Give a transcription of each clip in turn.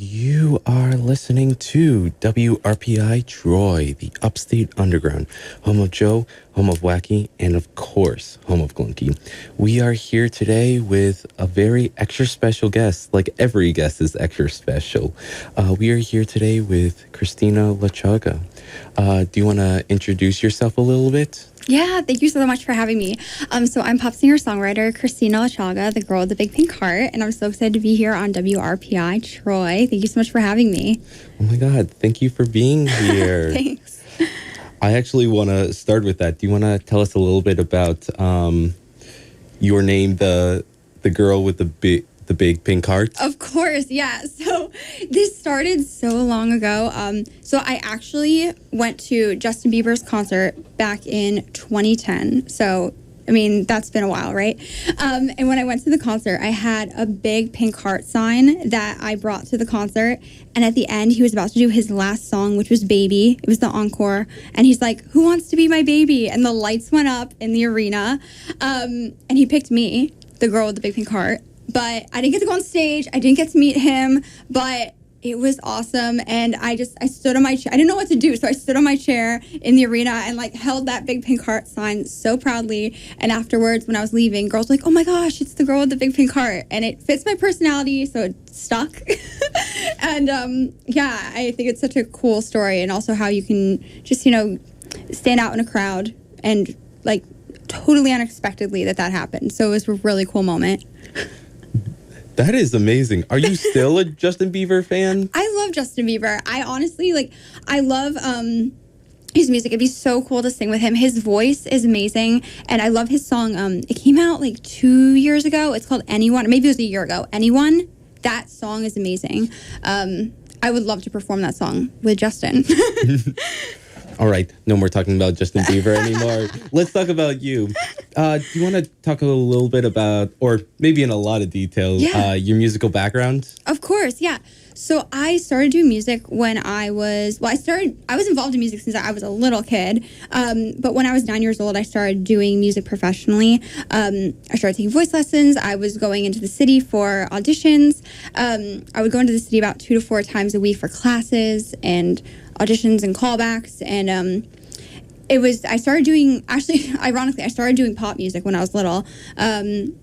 You are listening to WRPI Troy, the Upstate Underground, home of Joe, home of Wacky, and of course, home of Glunky. We are here today with a very extra special guest, like every guest is extra special. We are here today with Kristina Lachaga. Do you want to introduce yourself a little bit? Yeah, thank you so much for having me. So I'm pop singer-songwriter Kristina Lachaga, the girl with the big pink heart, and I'm so excited to be here on WRPI Troy. Thank you so much for having me. Oh my God, thank you for being here. Thanks. I actually want to start with that. Do you want to tell us a little bit about your name, the girl with the big pink heart? Of course, yeah. So this started so long ago. So I actually went to Justin Bieber's concert back in 2010. So, I mean, that's been a while, right? And when I went to the concert, I had a big pink heart sign that I brought to the concert. And at the end, he was about to do his last song, which was Baby. It was the encore. And he's like, "Who wants to be my baby?" And the lights went up in the arena. And he picked me, the girl with the big pink heart. But I didn't get to go on stage. I didn't get to meet him, but it was awesome. And I stood on my chair. I didn't know what to do. So I stood on my chair in the arena and like held that big pink heart sign so proudly. And afterwards, when I was leaving, girls were like, "Oh my gosh, it's the girl with the big pink heart." And it fits my personality. So it stuck. And yeah, I think it's such a cool story. And also how you can just, stand out in a crowd and like totally unexpectedly that happened. So it was a really cool moment. That is amazing. Are you still a Justin Bieber fan? I love Justin Bieber. I honestly, I love his music. It'd be so cool to sing with him. His voice is amazing. And I love his song. It came out 2 years ago. It's called Anyone. Or maybe it was a year ago. Anyone. That song is amazing. I would love to perform that song with Justin. All right, no more talking about Justin Bieber anymore. Let's talk about you. Do you want to talk a little bit about, or maybe in a lot of detail, your musical background? Of course, yeah. So I started doing music when I was involved in music since I was a little kid. But when I was 9 years old, I started doing music professionally. I started taking voice lessons. I was going into the city for auditions. I would go into the city about 2 to 4 times a week for classes and auditions and callbacks. And ironically, I started doing pop music when I was little. And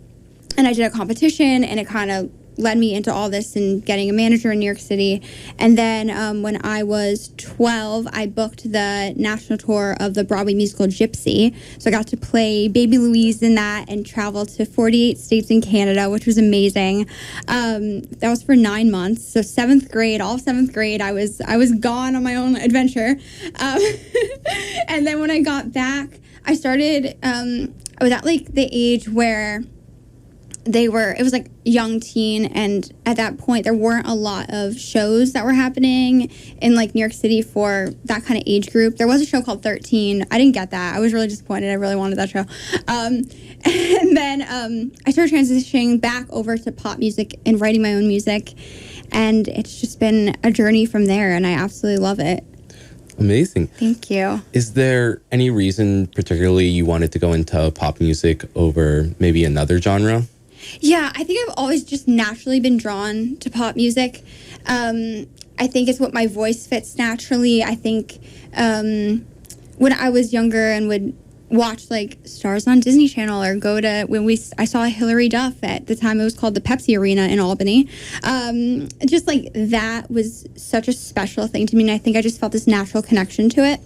I did a competition, and it kind of led me into all this and getting a manager in New York City. And then when I was 12, I booked the national tour of the Broadway musical Gypsy. So I got to play Baby Louise in that and travel to 48 states in Canada, which was amazing. That was for 9 months. So all of seventh grade, I was gone on my own adventure. And then when I got back, I started, I was at the age where it was young teen, and at that point there weren't a lot of shows that were happening in New York City for that kind of age group. There was a show called 13. I didn't get that. I was really disappointed. I really wanted that show. And then I started transitioning back over to pop music and writing my own music, and it's just been a journey from there, and I absolutely love it. Amazing. Thank you. Is there any reason particularly you wanted to go into pop music over maybe another genre? Yeah, I think I've always just naturally been drawn to pop music. I think it's what my voice fits naturally. I think when I was younger and would watch Stars on Disney Channel or go to I saw Hilary Duff at the time it was called the Pepsi Arena in Albany. Just that was such a special thing to me, and I think I just felt this natural connection to it.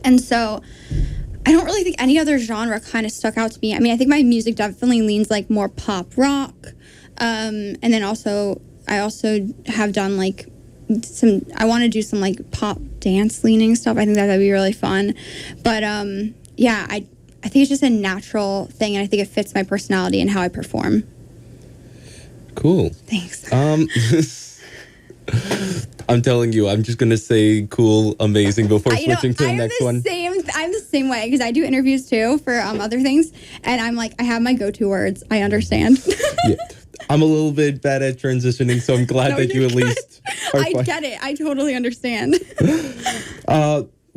And so I don't really think any other genre kind of stuck out to me. I mean, I think my music definitely leans more pop rock. And then I also have done I want to do some pop dance leaning stuff. I think that'd be really fun. But yeah, I think it's just a natural thing, and I think it fits my personality and how I perform. Cool. Thanks. I'm telling you, I'm just going to say cool, amazing before switching to the next one. I'm the same way because I do interviews too for other things. And I'm I have my go-to words. I understand. Yeah. I'm a little bit bad at transitioning, so I'm glad that you at least are I get it. I totally understand.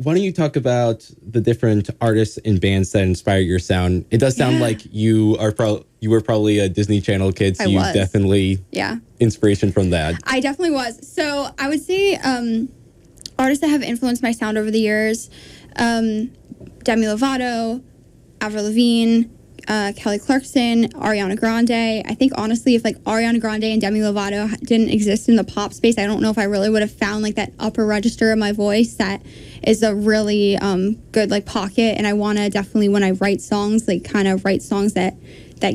why don't you talk about the different artists and bands that inspire your sound? It does sound like you were probably a Disney Channel kid, so you definitely inspiration from that. I definitely was. So I would say artists that have influenced my sound over the years, Demi Lovato, Avril Lavigne, Kelly Clarkson, Ariana Grande. I think honestly, if like Ariana Grande and Demi Lovato didn't exist in the pop space, I don't know if I really would have found like that upper register of my voice that is a really good like pocket. And I want to definitely, when I write songs, like kind of write songs that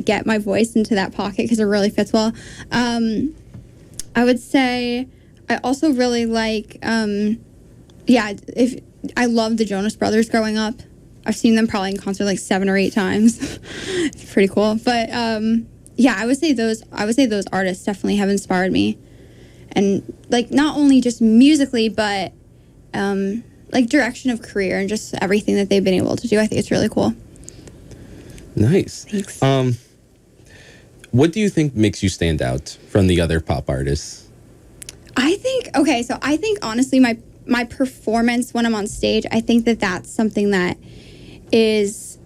get my voice into that pocket because it really fits well. I would say I also really like, if I loved the Jonas Brothers growing up. I've seen them probably in concert like 7 or 8 times. It's pretty cool. But I would say those artists definitely have inspired me. And like not only just musically, but like direction of career and just everything that they've been able to do. I think it's really cool. Nice. Thanks. What do you think makes you stand out from the other pop artists? I think honestly my performance when I'm on stage, I think that's something that is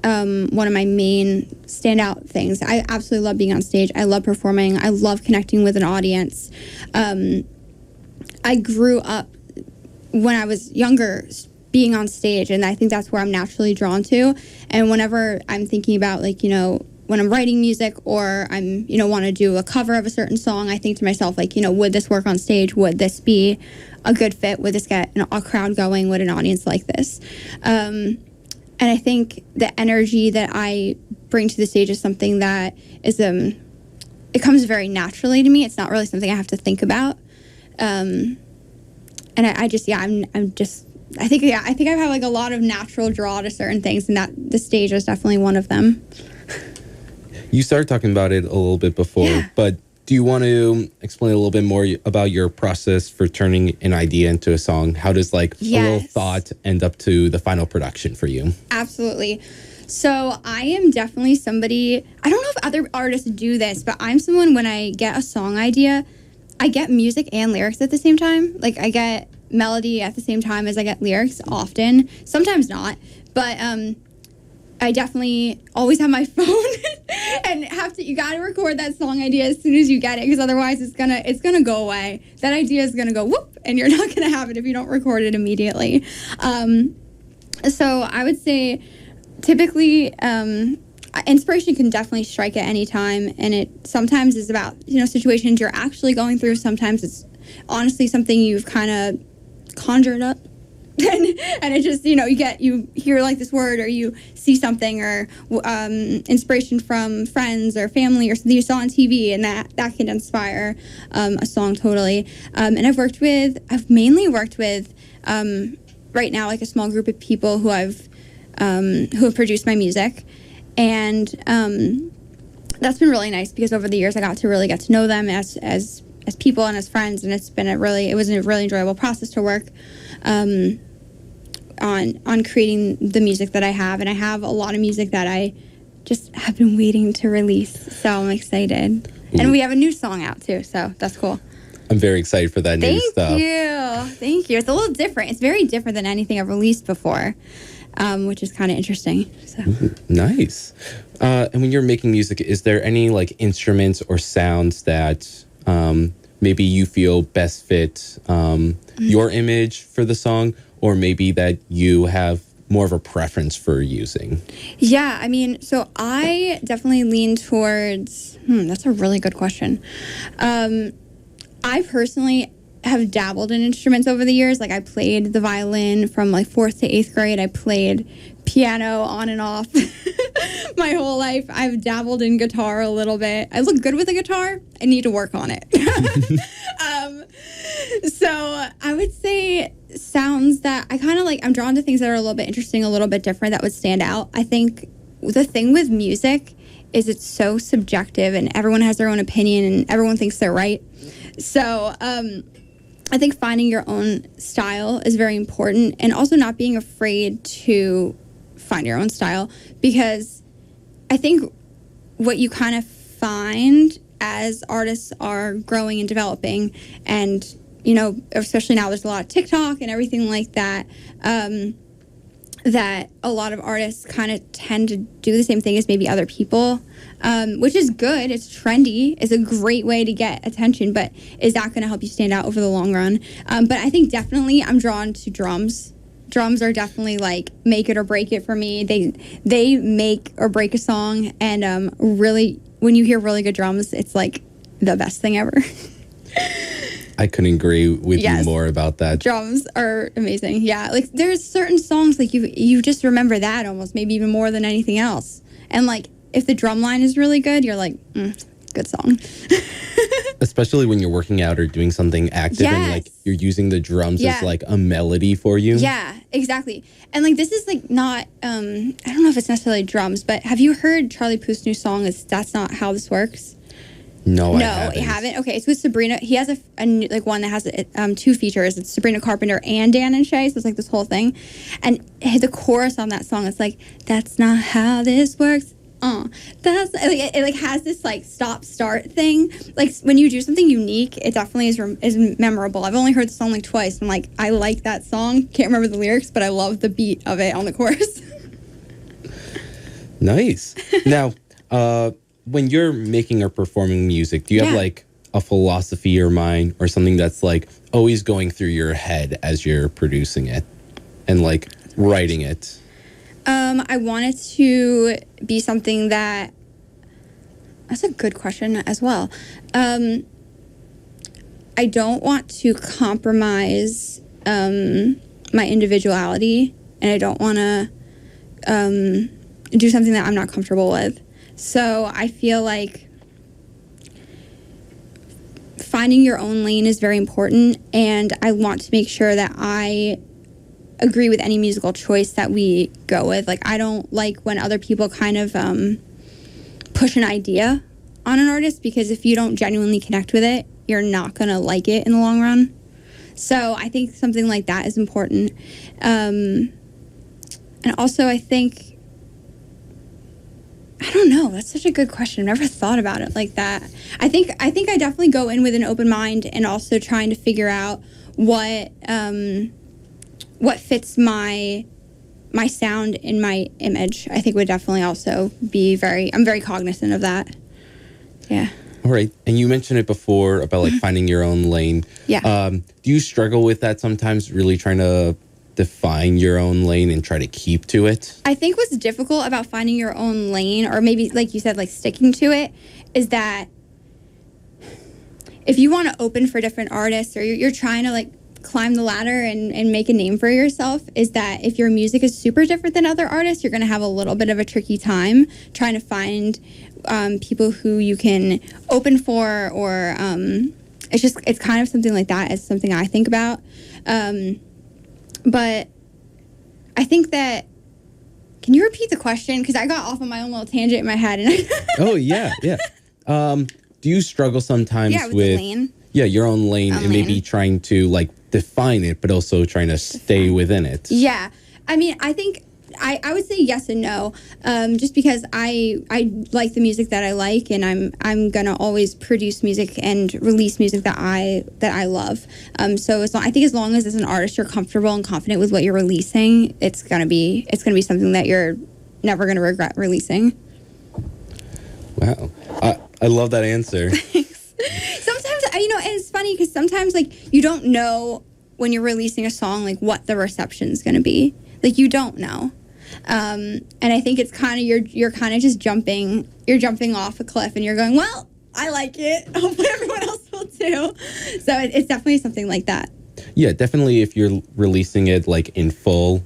one of my main standout things. I absolutely love being on stage. I love performing. I love connecting with an audience. I grew up when I was younger being on stage, and I think that's where I'm naturally drawn to. And whenever I'm thinking about like, when I'm writing music or I'm, want to do a cover of a certain song, I think to myself, like, would this work on stage? Would this be a good fit? Would this get a crowd going? Would an audience like this? And I think the energy that I bring to the stage is something that is, it comes very naturally to me. It's not really something I have to think about. And I think I have like a lot of natural draw to certain things, and that the stage is definitely one of them. You started talking about it a little bit before, but do you want to explain a little bit more about your process for turning an idea into a song? How does a little thought end up to the final production for you? Absolutely. So I am definitely somebody, I don't know if other artists do this, but I'm someone when I get a song idea, I get music and lyrics at the same time. Like I get melody at the same time as I get lyrics often. Sometimes not, but I definitely always have my phone and you gotta record that song idea as soon as you get it, because otherwise it's gonna go away. That idea is gonna go whoop, and you're not gonna have it if you don't record it immediately. So I would say typically inspiration can definitely strike at any time, and it sometimes is about situations you're actually going through. Sometimes it's honestly something you've kind of conjured up. And it just, you hear like this word, or you see something, or inspiration from friends or family or something you saw on TV, and that can inspire a song totally. And I've mainly worked with right now like a small group of people who have produced my music, and that's been really nice because over the years I got to really get to know them as people and as friends, and it was a really enjoyable process to work on creating the music that I have. And I have a lot of music that I just have been waiting to release, so I'm excited. Ooh. And we have a new song out too, so that's cool. I'm very excited for that new stuff. Thank you. It's a little different. It's very different than anything I've released before, which is kind of interesting. So. Ooh, nice. And when you're making music, is there any like instruments or sounds that maybe you feel best fit your image for the song, or maybe that you have more of a preference for using? Yeah, I mean, so I definitely lean towards, that's a really good question. I personally have dabbled in instruments over the years. Like I played the violin from like 4th to 8th grade. I played piano on and off my whole life. I've dabbled in guitar a little bit. I look good with a guitar. I need to work on it. So I would say sounds that I kind of like, I'm drawn to things that are a little bit interesting, a little bit different, that would stand out. I think the thing with music is it's so subjective, and everyone has their own opinion, and everyone thinks they're right. So I think finding your own style is very important, and also not being afraid to find your own style, because I think what you kind of find as artists are growing and developing and especially now there's a lot of TikTok and everything like that, that a lot of artists kind of tend to do the same thing as maybe other people, which is good. It's trendy. It's a great way to get attention, but is that going to help you stand out over the long run? But I think definitely I'm drawn to drums. Drums are definitely like make it or break it for me. They make or break a song, and really, when you hear really good drums, it's like the best thing ever. I couldn't agree with you more about that. Drums are amazing. Yeah, like there's certain songs like you just remember that almost, maybe even more than anything else. And like if the drum line is really good, you're like, good song. Especially when you're working out or doing something active and like you're using the drums as like a melody for you. Yeah, exactly. And like this is like not I don't know if it's necessarily drums, but have you heard Charlie Puth's new song is That's Not How This Works? No, I haven't. Okay, it's with Sabrina. He has a like one that has two features. It's Sabrina Carpenter and Dan and Shay, so it's like this whole thing. And the chorus on that song is like, that's not how this works. That's like, it like has this like stop start thing. Like when you do something unique, it definitely is memorable. I've only heard the song like twice. I'm like, I like that song. Can't remember the lyrics, but I love the beat of it on the chorus. Nice. Now, when you're making or performing music, do you have like a philosophy or mind or something that's like always going through your head as you're producing it and like writing it? I want it to be something that's a good question as well. I don't want to compromise my individuality, and I don't want to do something that I'm not comfortable with. So I feel like finding your own lane is very important, and I want to make sure that I agree with any musical choice that we go with. Like, I don't like when other people kind of push an idea on an artist, because if you don't genuinely connect with it, you're not going to like it in the long run. So I think something like that is important. And also I think, I don't know, that's such a good question. I've never thought about it like that. I think I definitely go in with an open mind, and also trying to figure out what fits my sound and my image. I think would definitely also be I'm very cognizant of that. Yeah. All right. And you mentioned it before about like finding your own lane. Yeah. Do you struggle with that sometimes, really trying to define your own lane and try to keep to it? I think what's difficult about finding your own lane, or maybe like you said, like sticking to it, is that if you want to open for different artists, or you're trying to like climb the ladder and make a name for yourself, is that if your music is super different than other artists, you're going to have a little bit of a tricky time trying to find people who you can open for, or it's kind of something like that. It's something I think about. But I think that, can you repeat the question? Because I got off on my own little tangent in my head. And Oh, yeah. Do you struggle sometimes with the lane? Yeah, your own lane, and maybe trying to like define it, but also trying to stay within it? Yeah. I mean, I think I would say yes and no, just because I like the music that I like, and I'm gonna always produce music and release music that I love. So I think as long as an artist you're comfortable and confident with what you're releasing, it's gonna be something that you're never gonna regret releasing. Wow, I love that answer. Sometimes, and it's funny because sometimes like you don't know when you're releasing a song like what the reception's gonna be. Like you don't know. And I think it's kind of you're kind of just jumping off a cliff, and you're going, well, I like it. Hopefully everyone else will too. So it's definitely something like that. Yeah, definitely. If you're releasing it like in full,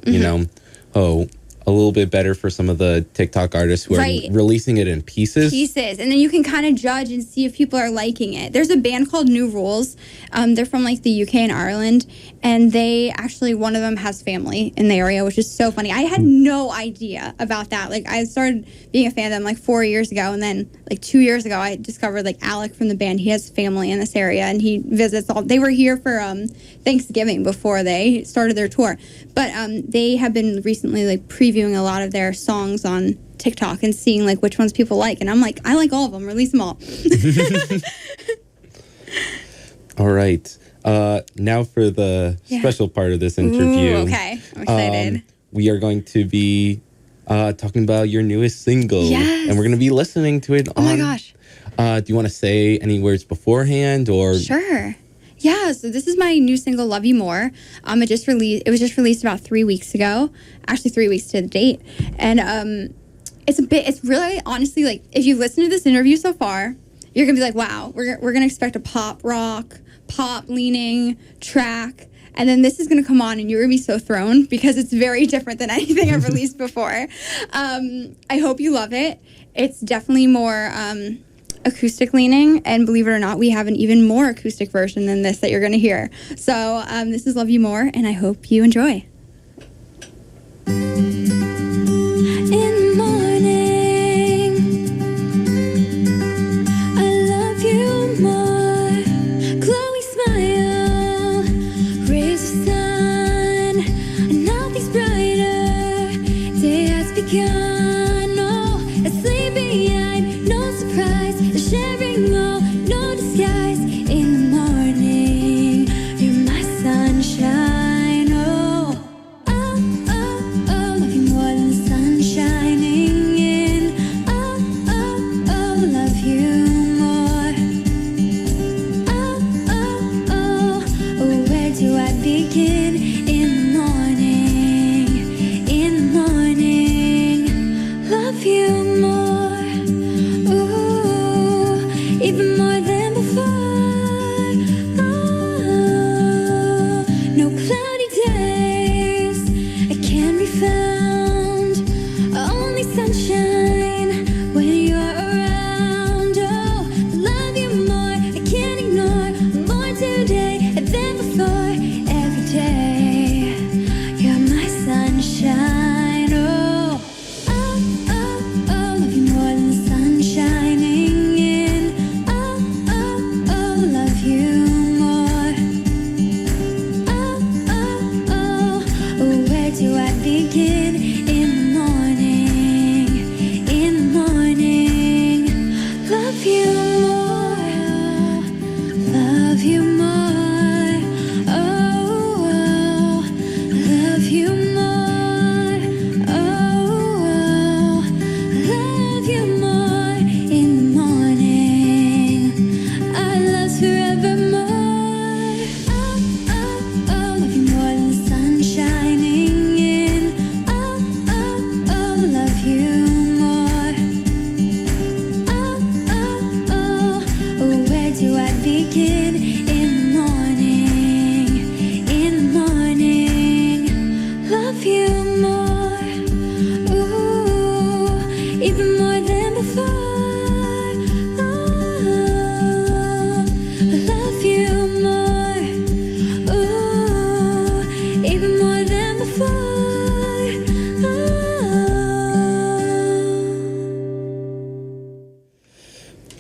a little bit better for some of the TikTok artists who are releasing it in pieces. And then you can kind of judge and see if people are liking it. There's a band called New Rules. They're from like the UK and Ireland, and they actually, one of them has family in the area, which is so funny. I had no idea about that. Like I started being a fan of them like 4 years ago, and then like 2 years ago I discovered like Alec from the band. He has family in this area, and he visits they were here for Thanksgiving before they started their tour. But they have been recently like previewing a lot of their songs on TikTok and seeing like which ones people like, and I'm like, I like all of them, release them all. All right. Now for the special part of this interview. Ooh, okay. I'm excited. We are going to be talking about your newest single. Yes. And we're going to be listening to it Oh my gosh. Do you want to say any words beforehand or? Sure. Yeah, so this is my new single, Love You More. It was just released about 3 weeks ago. Actually 3 weeks to the date. And it's really, honestly, like, if you listen to this interview so far, you're going to be like, wow, we're going to expect a pop leaning track. And then this is going to come on and you're going to be so thrown because it's very different than anything I've released before. I hope you love it. It's definitely more acoustic leaning. And believe it or not, we have an even more acoustic version than this that you're going to hear. So this is Love You More, and I hope you enjoy.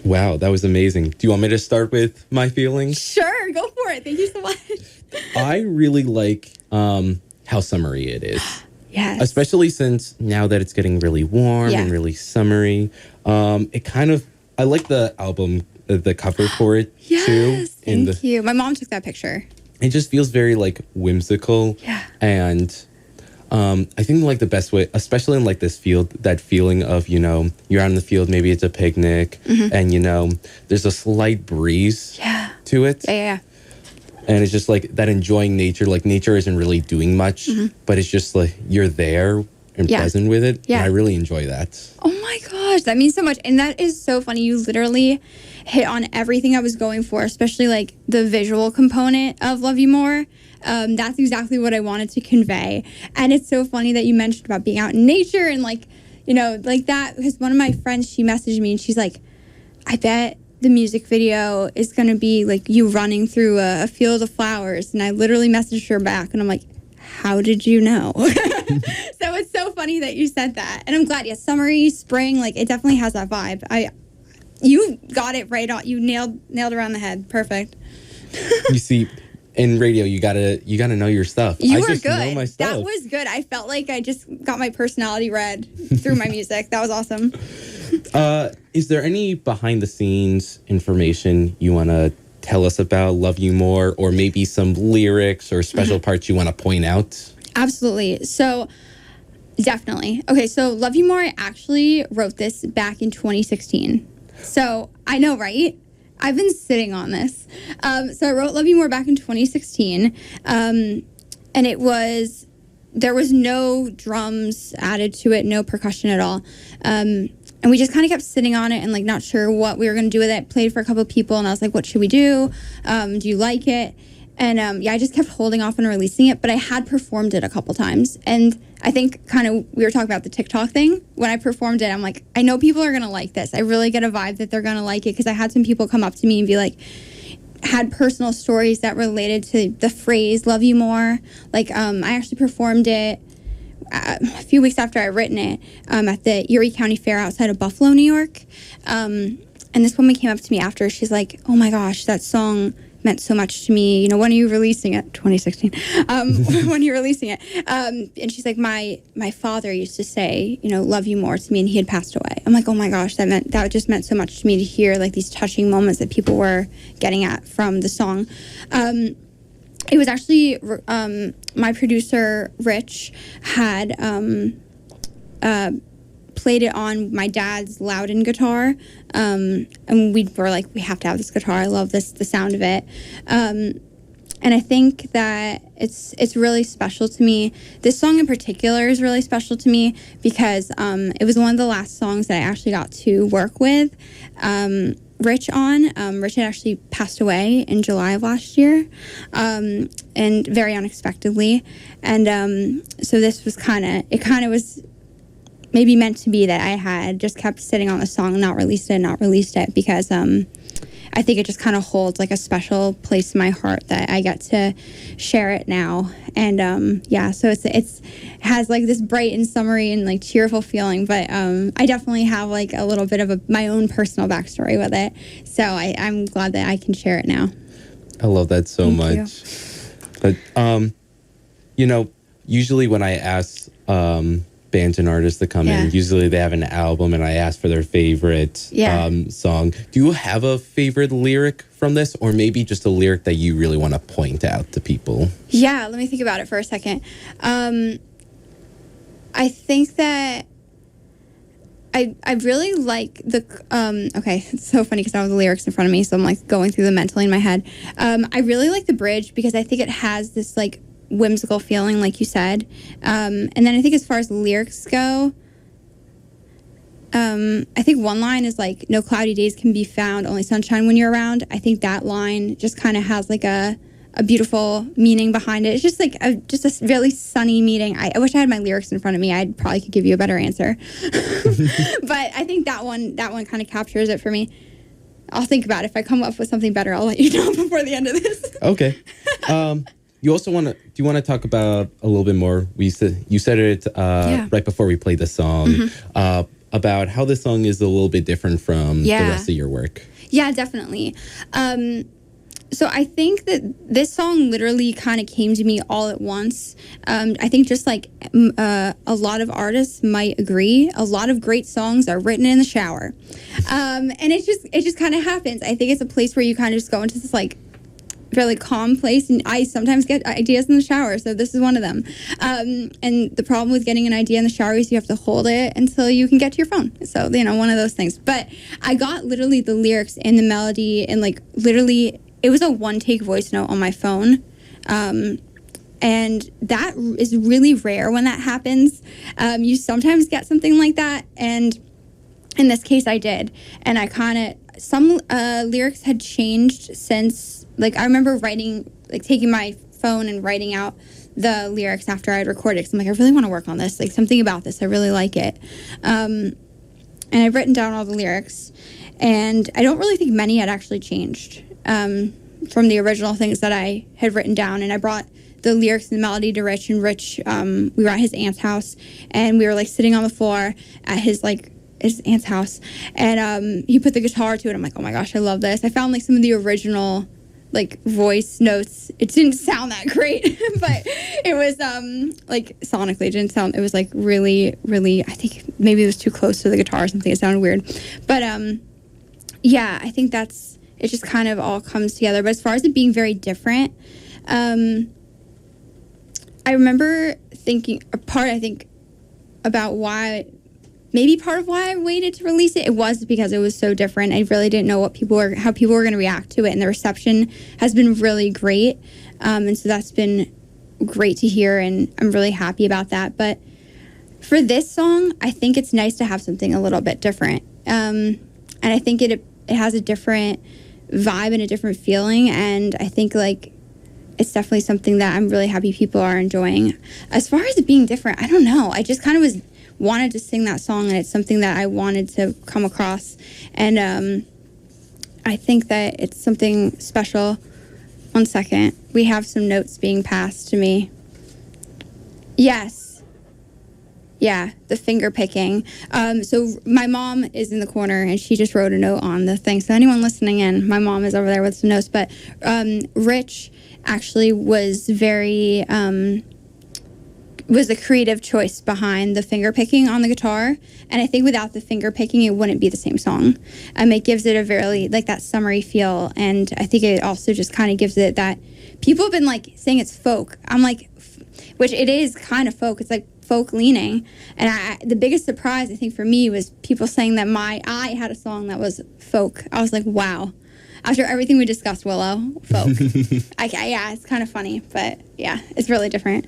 Wow, that was amazing. Do you want me to start with my feelings? Sure, go for it. Thank you so much. I really like how summery it is. Yes. Especially since now that it's getting really warm and really summery. I like the album, the cover for it too. Yes, thank you. My mom took that picture. It just feels very like whimsical. Yeah. And I think like the best way, especially in like this field, that feeling of, you know, you're out in the field, maybe it's a picnic and, you know, there's a slight breeze to it. Yeah. And it's just like that enjoying nature. Like nature isn't really doing much, but it's just like you're there and present with it. Yeah. And I really enjoy that. Oh my gosh, that means so much. And that is so funny. You literally hit on everything I was going for, especially like the visual component of Love You More. That's exactly what I wanted to convey. And it's so funny that you mentioned about being out in nature and like, you know, like that, because one of my friends, she messaged me and she's like, I bet the music video is going to be like you running through a field of flowers. And I literally messaged her back and I'm like, how did you know? So it's so funny that you said that. And I'm glad, summery, spring, like it definitely has that vibe. You got it right on. You nailed around the head. Perfect. You see, in radio, you gotta know your stuff. You were good. Know my stuff. That was good. I felt like I just got my personality read through my music. That was awesome. Is there any behind the scenes information you want to tell us about Love You More, or maybe some lyrics or special parts you want to point out? Absolutely. So definitely. Okay, so Love You More, I actually wrote this back in 2016. So I know, right? I've been sitting on this. So I wrote Love You More back in 2016. And there was no drums added to it, no percussion at all. And we just kind of kept sitting on it and like not sure what we were going to do with it. Played for a couple of people and I was like, what should we do? Do you like it? And I just kept holding off on releasing it, but I had performed it a couple times. And I think kind of we were talking about the TikTok thing. When I performed it, I'm like, I know people are going to like this. I really get a vibe that they're going to like it, because I had some people come up to me and be like, had personal stories that related to the phrase "love you more." Like I actually performed it a few weeks after I'd written it at the Erie County Fair outside of Buffalo, New York. And this woman came up to me after. She's like, "Oh my gosh, that song meant so much to me. You know, when are you releasing it?" 2016. When are you releasing it? And she's like, my father used to say, you know, "love you more" to me, and he had passed away. I'm like, oh my gosh, that just meant so much to me to hear like these touching moments that people were getting at from the song. It was actually my producer Rich had played it on my dad's Loudon guitar, and we were like, we have to have this guitar. I love the sound of it, and I think that it's really special to me. This song in particular is really special to me because it was one of the last songs that I actually got to work with Rich on. Rich had actually passed away in July of last year, and very unexpectedly, and so this was kind of was maybe meant to be that I had just kept sitting on the song, not released it, because I think it just kind of holds like a special place in my heart that I get to share it now. And so it has like this bright and summery and like cheerful feeling, but I definitely have like a little bit of my own personal backstory with it. So I'm glad that I can share it now. I love that so much. But usually when I ask bands and artists to come in, usually they have an album, and I ask for their favorite song. Do you have a favorite lyric from this, or maybe just a lyric that you really want to point out to people? Yeah, let me think about it for a second. I think that I really like the okay, it's so funny because I have the lyrics in front of me, so I'm like going through them mentally in my head. I really like the bridge because I think it has this like whimsical feeling, like you said, and then I think as far as the lyrics go, I think one line is like, "No cloudy days can be found, only sunshine when you're around." I think that line just kind of has like a beautiful meaning behind it. It's just like a really sunny meaning. I wish I had my lyrics in front of me. I probably could give you a better answer. But I think that one kind of captures it for me. I'll think about it. If I come up with something better, I'll let you know before the end of this. Okay. You also do you want to talk about a little bit more? You said it right before we played the song, about how this song is a little bit different from the rest of your work. Yeah, definitely. So I think that this song literally kind of came to me all at once. I think just like a lot of artists might agree, a lot of great songs are written in the shower. And it just kind of happens. I think it's a place where you kind of just go into this like really calm place, and I sometimes get ideas in the shower, so this is one of them. And the problem with getting an idea in the shower is you have to hold it until you can get to your phone. So, one of those things. But I got literally the lyrics and the melody, and like literally it was a one-take voice note on my phone. And that is really rare when that happens. You sometimes get something like that, and in this case I did. And I some lyrics had changed since. Like, I remember taking my phone and writing out the lyrics after I'd recorded. Because I'm like, I really want to work on this. Like, something about this. I really like it. And I've written down all the lyrics. And I don't really think many had actually changed from the original things that I had written down. And I brought the lyrics and the melody to Rich. And Rich, we were at his aunt's house. And we were, like, sitting on the floor at his aunt's house. And he put the guitar to it. I'm like, oh, my gosh, I love this. I found, like, some of the original voice notes. It didn't sound that great, but it was sonically it didn't sound, it was really, really, I think maybe it was too close to the guitar or something. It sounded weird, but I think it just kind of all comes together. But as far as it being very different, I remember thinking about why, maybe part of why I waited to release it. It was because it was so different. I really didn't know how people were going to react to it, and the reception has been really great. And so that's been great to hear, and I'm really happy about that. But for this song, I think it's nice to have something a little bit different. And I think it has a different vibe and a different feeling, and I think like it's definitely something that I'm really happy people are enjoying. As far as it being different, I don't know. I just kind of wanted to sing that song, and it's something that I wanted to come across, and I think that it's something special. 1 second. We have some notes being passed to me. Yes. Yeah, the finger picking. So my mom is in the corner, and she just wrote a note on the thing. So anyone listening in, my mom is over there with some notes. But Rich actually was was the creative choice behind the finger picking on the guitar. And I think without the finger picking, it wouldn't be the same song. It gives it a very, like, that summery feel. And I think it also just kind of gives it that, people have been, like, saying it's folk. I'm like, which it is kind of folk. It's, like, folk leaning. And the biggest surprise, I think, for me was people saying that I had a song that was folk. I was like, wow. After everything we discussed, Willow, folk. Yeah, it's kind of funny. But, yeah, it's really different.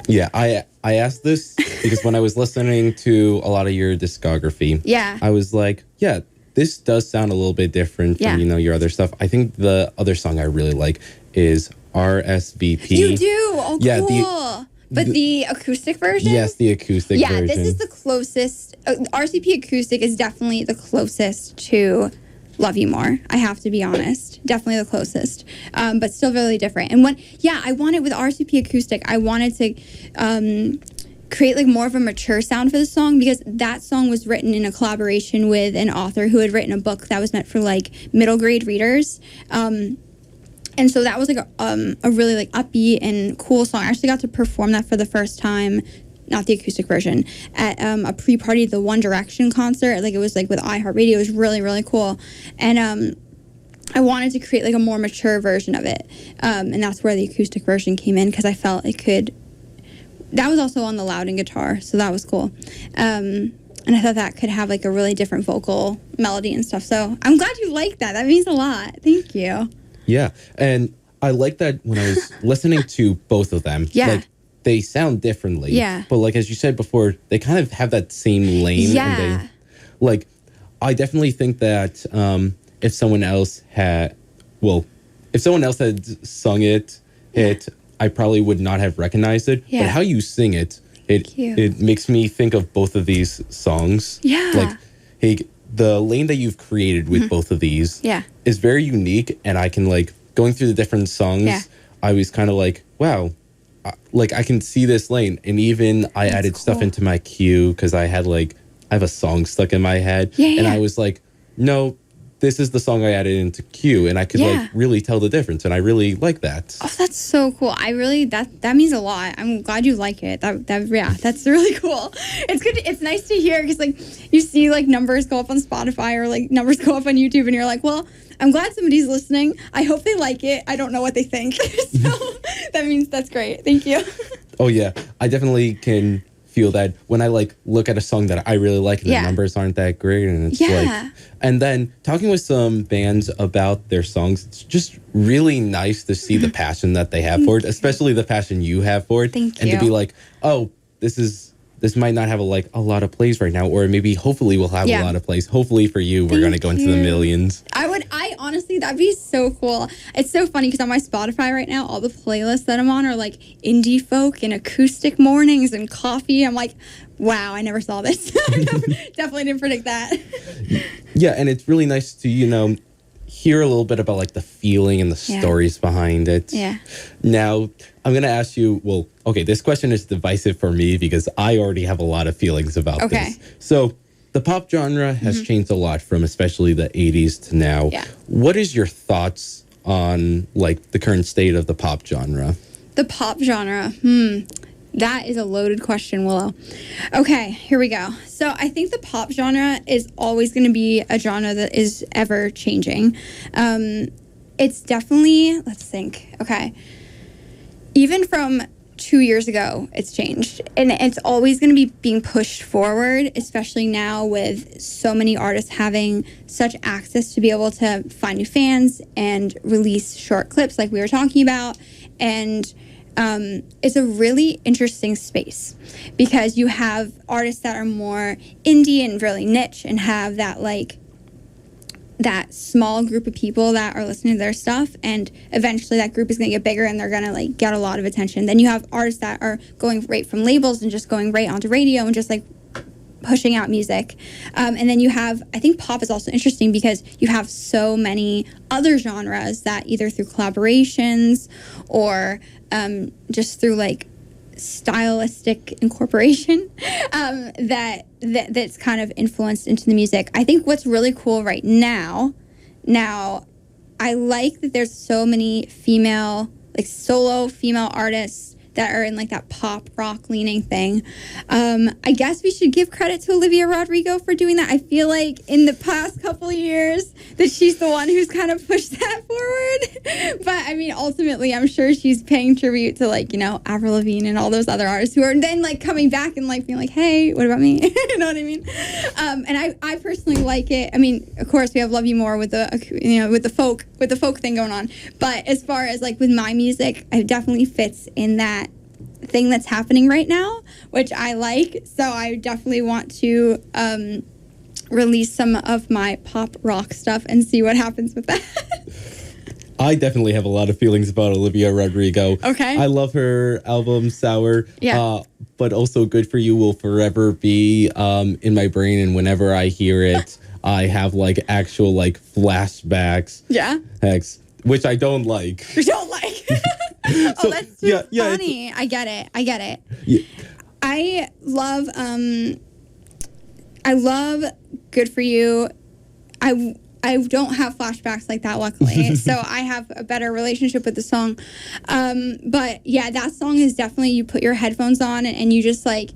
Yeah, I asked this because when I was listening to a lot of your discography, I was like, yeah, this does sound a little bit different from, your other stuff. I think the other song I really like is RSVP. You do? Oh, yeah, cool. But the acoustic version? Yes, the acoustic version. Yeah, this is the closest. RCP acoustic is definitely the closest to Love You More. I have to be honest. Definitely the closest. But still really different. And I wanted with RCP acoustic, I wanted to create like more of a mature sound for the song, because that song was written in a collaboration with an author who had written a book that was meant for like middle grade readers. And so that was like a really like upbeat and cool song. I actually got to perform that for the first time, not the acoustic version, at a pre-party at the One Direction concert. Like it was like with iHeartRadio. It was really, really cool. And I wanted to create like a more mature version of it. And that's where the acoustic version came in, because I felt it could. That was also on the Loudon guitar, so that was cool. And I thought that could have like a really different vocal melody and stuff. So I'm glad you like that. That means a lot. Thank you. Yeah, and I like that when I was listening to both of them. Yeah. Like, they sound differently. Yeah. But like, as you said before, they kind of have that same lane. Yeah. And they, I definitely think that if someone else had sung it, I probably would not have recognized it. Yeah. But how you sing it makes me think of both of these songs. Yeah. Like, hey, the lane that you've created with both of these is very unique, and I can, like, going through the different songs, I was kind of like, wow, like, I can see this lane. And even I added stuff into my queue because I have a song stuck in my head. And I was like, no, this is the song I added into queue, and I could like really tell the difference, and I really like that. Oh, that's so cool. That means a lot. I'm glad you like it. That's really cool. It's good. It's nice to hear, because like you see like numbers go up on Spotify or like numbers go up on YouTube, and you're like, well, I'm glad somebody's listening. I hope they like it. I don't know what they think. So that means that's great. Thank you. Oh yeah, I definitely can feel that when I like look at a song that I really like and the numbers aren't that great, and it's like, and then talking with some bands about their songs, it's just really nice to see the passion that they have for it, especially the passion you have for it. Thank and you. To be like, oh, this might not have a lot of plays right now, or maybe hopefully we'll have a lot of plays. Hopefully for you, we're going to go into the millions. I honestly, that'd be so cool. It's so funny because on my Spotify right now, all the playlists that I'm on are like indie folk and acoustic mornings and coffee. I'm like, wow, I never saw this. Definitely didn't predict that. Yeah, and it's really nice to, hear a little bit about like the feeling and the stories behind it. Yeah. Now, I'm going to ask you, well, okay, this question is divisive for me because I already have a lot of feelings about this. So the pop genre has changed a lot from especially the 80s to now. Yeah. What is your thoughts on like the current state of the pop genre? The pop genre. That is a loaded question, Willow. Okay, here we go. So I think the pop genre is always going to be a genre that is ever changing. It's definitely, let's think, okay. Even from 2 years ago, it's changed. And it's always going to be being pushed forward, especially now with so many artists having such access to be able to find new fans and release short clips like we were talking about. And it's a really interesting space because you have artists that are more indie and really niche and have that like that small group of people that are listening to their stuff, and eventually that group is going to get bigger and they're going to like get a lot of attention. Then you have artists that are going right from labels and just going right onto radio and just like pushing out music. And then you have, I think pop is also interesting because you have so many other genres that either through collaborations or just through like stylistic incorporation that's kind of influenced into the music. I think what's really cool right now, I like that there's so many female, like solo female artists that are in like that pop rock leaning thing. I guess we should give credit to Olivia Rodrigo for doing that. I feel like in the past couple of years that she's the one who's kind of pushed that forward. But I mean, ultimately, I'm sure she's paying tribute to like, you know, Avril Lavigne and all those other artists who are then like coming back and like being like, hey, what about me? You know what I mean? And I personally like it. I mean, of course, we have Love You More with the, you know, with the folk thing going on. But as far as like with my music, it definitely fits in that thing that's happening right now, which I like. So I definitely want to release some of my pop rock stuff and see what happens with that. I definitely have a lot of feelings about Olivia Rodrigo. Okay. I love her album Sour. Yeah. But also Good For You will forever be in my brain, and whenever I hear it, I have like actual like flashbacks. Yeah. Which I don't like. You don't like? So, that's just funny. I get it. Yeah. I love Good For You. I don't have flashbacks like that, luckily. So I have a better relationship with the song. But yeah, that song is definitely, you put your headphones on and you just like,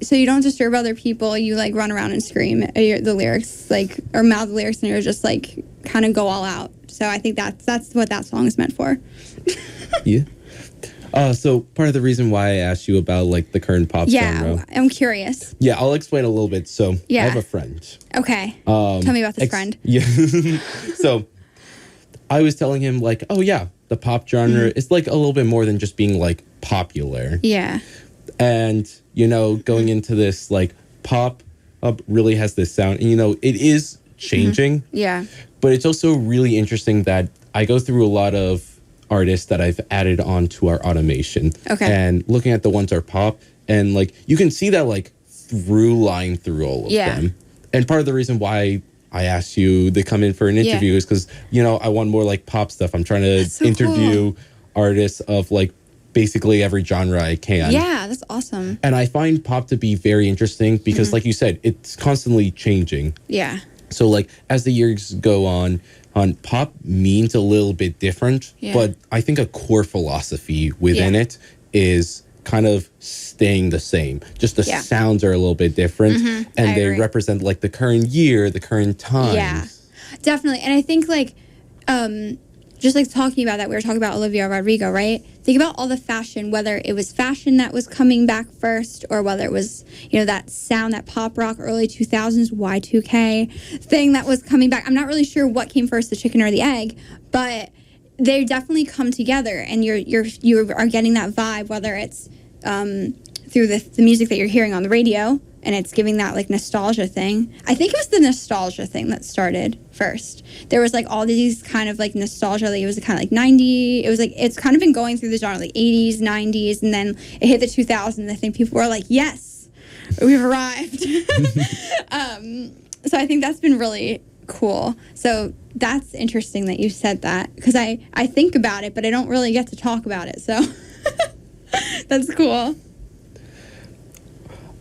so you don't disturb other people. You like run around and scream the lyrics, like, or mouth the lyrics, and you're just like kind of go all out. So I think that's what that song is meant for. Yeah. So part of the reason why I asked you about like the current pop genre. Yeah, I'm curious. Yeah, I'll explain a little bit. So Yeah. I have a friend. Okay. Tell me about this friend. Yeah. So I was telling him like, oh yeah, the pop genre is like a little bit more than just being like popular. Yeah. And, you know, going into this, like, pop really has this sound. And, you know, it is changing. Yeah. But it's also really interesting that I go through a lot of artists that I've added on to our automation. Okay. And looking at the ones that are pop, and, like, you can see that, like, through line through all of them. And part of the reason why I asked you to come in for an interview is because, you know, I want more, like, pop stuff. I'm trying to interview artists of, like, basically every genre I can. Yeah, that's awesome. And I find pop to be very interesting because, like you said, it's constantly changing. Yeah. So, like, as the years go on, pop means a little bit different, but I think a core philosophy within it is kind of staying the same. Just the sounds are a little bit different, and they represent, like, the current year, the current times. Yeah, definitely. And I think, like, just like talking about that, we were talking about Olivia Rodrigo, right? Think about all the fashion, whether it was fashion that was coming back first or whether it was, you know, that sound, that pop rock early 2000s Y2K thing that was coming back. I'm not really sure what came first, the chicken or the egg, but they definitely come together, and you are getting that vibe, whether it's through the music that you're hearing on the radio, and it's giving that like nostalgia thing. I think it was the nostalgia thing that started first. There was like all these kind of like nostalgia, like it was kind of like 90. It was like, it's kind of been going through the genre like 80s, 90s, and then it hit the 2000s. I think people were like, yes, we've arrived. So I think that's been really cool. So that's interesting that you said that, because I think about it, but I don't really get to talk about it. So that's cool.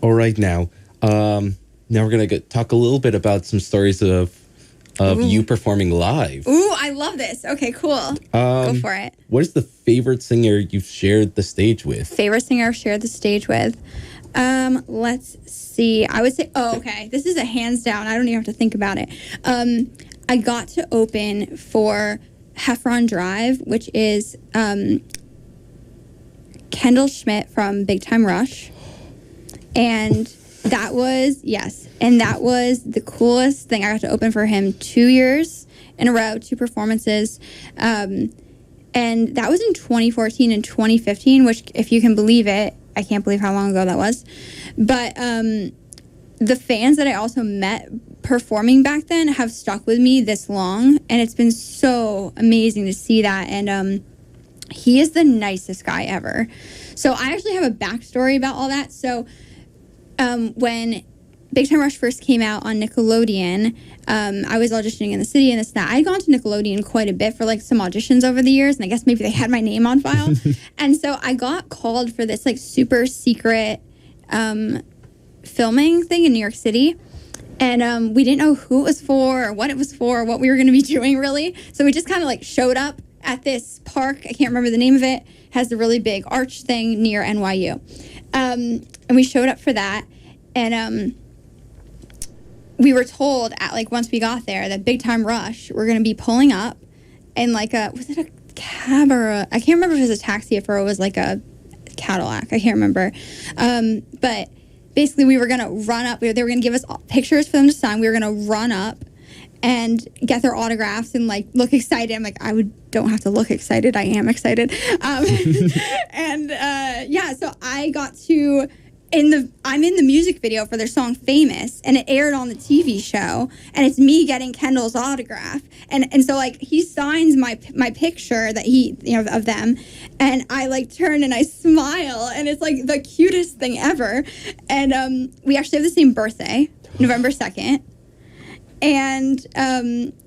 All right, now we're going to talk a little bit about some stories of of you performing live. Ooh, I love this. Okay, cool. Go for it. What is the favorite singer you've shared the stage with? Favorite singer I've shared the stage with? Let's see. I would say, this is a hands down. I don't even have to think about it. I got to open for Heffron Drive, which is Kendall Schmidt from Big Time Rush. And that was the coolest thing. I got to open for him 2 years in a row, 2 performances. And that was in 2014 and 2015, which, if you can believe it, I can't believe how long ago that was. But the fans that I also met performing back then have stuck with me this long, and it's been so amazing to see that. And he is the nicest guy ever. So I actually have a backstory about all that. So when Big Time Rush first came out on Nickelodeon, I was auditioning in the city and this and that. I had gone to Nickelodeon quite a bit for like some auditions over the years, and I guess maybe they had my name on file. And so I got called for this like super secret filming thing in New York City. And we didn't know who it was for or what it was for or what we were going to be doing, really. So we just kind of like showed up at this park. I can't remember the name of it. It has the really big arch thing near NYU. And we showed up for that. And we were told at like once we got there that Big Time Rush were going to be pulling up in like was it a cab or I can't remember if it was a taxi or it was like a Cadillac. I can't remember. But basically we were going to run up. They were going to give us pictures for them to sign. We were going to run up and get their autographs and like look excited. I'm like, don't have to look excited. I am excited. And so I got to I'm in the music video for their song Famous, and it aired on the TV show, and it's me getting Kendall's autograph. And so like he signs my picture that he, of them, and I like turn and I smile, and it's like the cutest thing ever. And we actually have the same birthday, November 2nd. And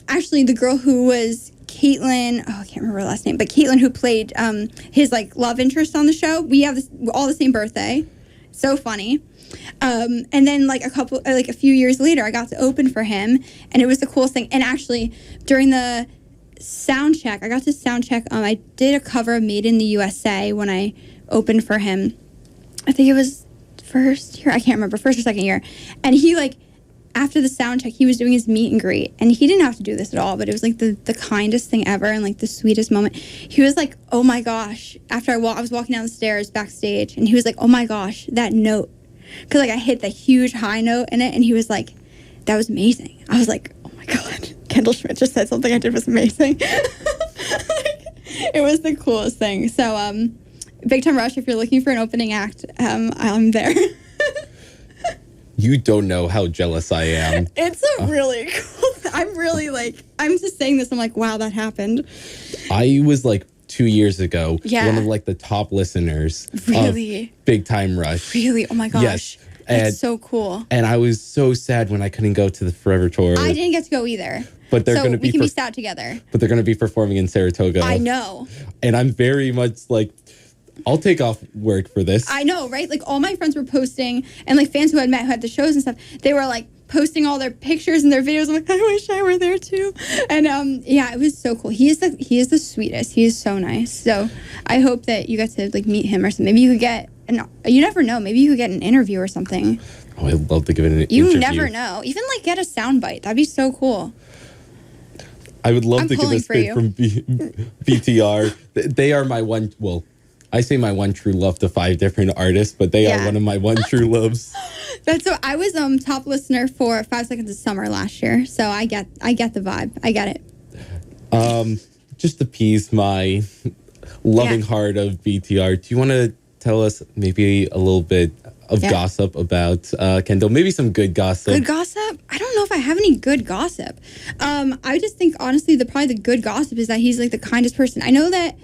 actually the girl who was Caitlin, I can't remember her last name, but Caitlin, who played his like love interest on the show, we have all the same birthday. So funny. And then like a few years later, I got to open for him, and it was the coolest thing. And actually during the sound check, I got to sound check. I did a cover of Made in the USA when I opened for him. I think it was first year. I can't remember, first or second year. And he like, after the sound check, he was doing his meet and greet, and he didn't have to do this at all, but it was like the kindest thing ever and like the sweetest moment. He was like, oh my gosh, after I was walking down the stairs backstage, and he was like, oh my gosh, that note. Because like I hit the huge high note in it, and he was like, that was amazing. I was like, oh my God, Kendall Schmidt just said something I did was amazing. It was the coolest thing. So Big Time Rush, if you're looking for an opening act, I'm there. You don't know how jealous I am. It's a really cool thing. I'm really like, I'm just saying this. I'm like, wow, that happened. I was like 2 years ago, one of like the top listeners of Big Time Rush. Really? Oh my gosh. Yes. That's so cool. And I was so sad when I couldn't go to the Forever Tour. I didn't get to go either. But they're going to be we can be sad together. But they're going to be performing in Saratoga. I know. And I'm very much like, I'll take off work for this. I know, right? Like all my friends were posting, and like fans who had met who had the shows and stuff, they were like posting all their pictures and their videos. I'm like, I wish I were there too. And it was so cool. He is the sweetest. He is so nice. So I hope that you get to like meet him or something. Maybe you could get you never know. Maybe you could get an interview or something. Oh, I'd love to give it an interview. You never know. Even like get a sound bite. That'd be so cool. I would love to get a spit from BTR. They are my one. Well, I say my one true love to 5 different artists, but they are one of my one true loves. That's so. I was top listener for 5 Seconds of Summer last year, so I get the vibe. I get it. Just to appease my loving heart of BTR, do you want to tell us maybe a little bit of gossip about Kendall? Maybe some good gossip. Good gossip? I don't know if I have any good gossip. I just think honestly, probably the good gossip is that he's like the kindest person. I know that.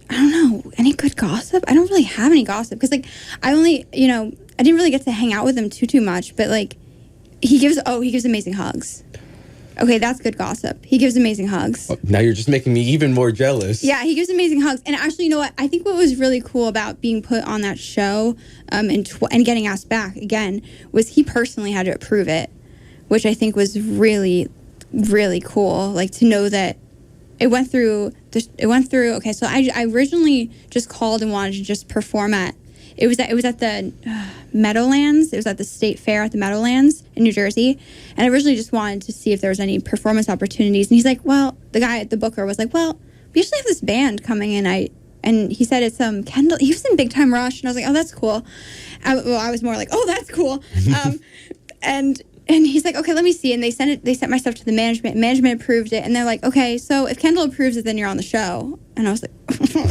I don't know, any good gossip? I don't really have any gossip because like I didn't really get to hang out with him too much, but like he gives amazing hugs. Okay, that's good gossip. He gives amazing hugs. Now you're just making me even more jealous. Yeah, he gives amazing hugs. And actually, you know what? I think what was really cool about being put on that show and getting asked back again was he personally had to approve it, which I think was really, really cool. Like to know that it went through. Okay, so I originally just called and wanted to just perform at. It was at the Meadowlands. It was at the State Fair at the Meadowlands in New Jersey. And I originally just wanted to see if there was any performance opportunities. And he's like, well, the guy at the booker was like, well, we usually have this band coming in. And he said it's Kendall. He was in Big Time Rush. And I was like, oh, that's cool. I was more like, oh, that's cool. And he's like, okay, let me see. And they sent my stuff to the management. Management approved it. And they're like, okay, so if Kendall approves it, then you're on the show. And I was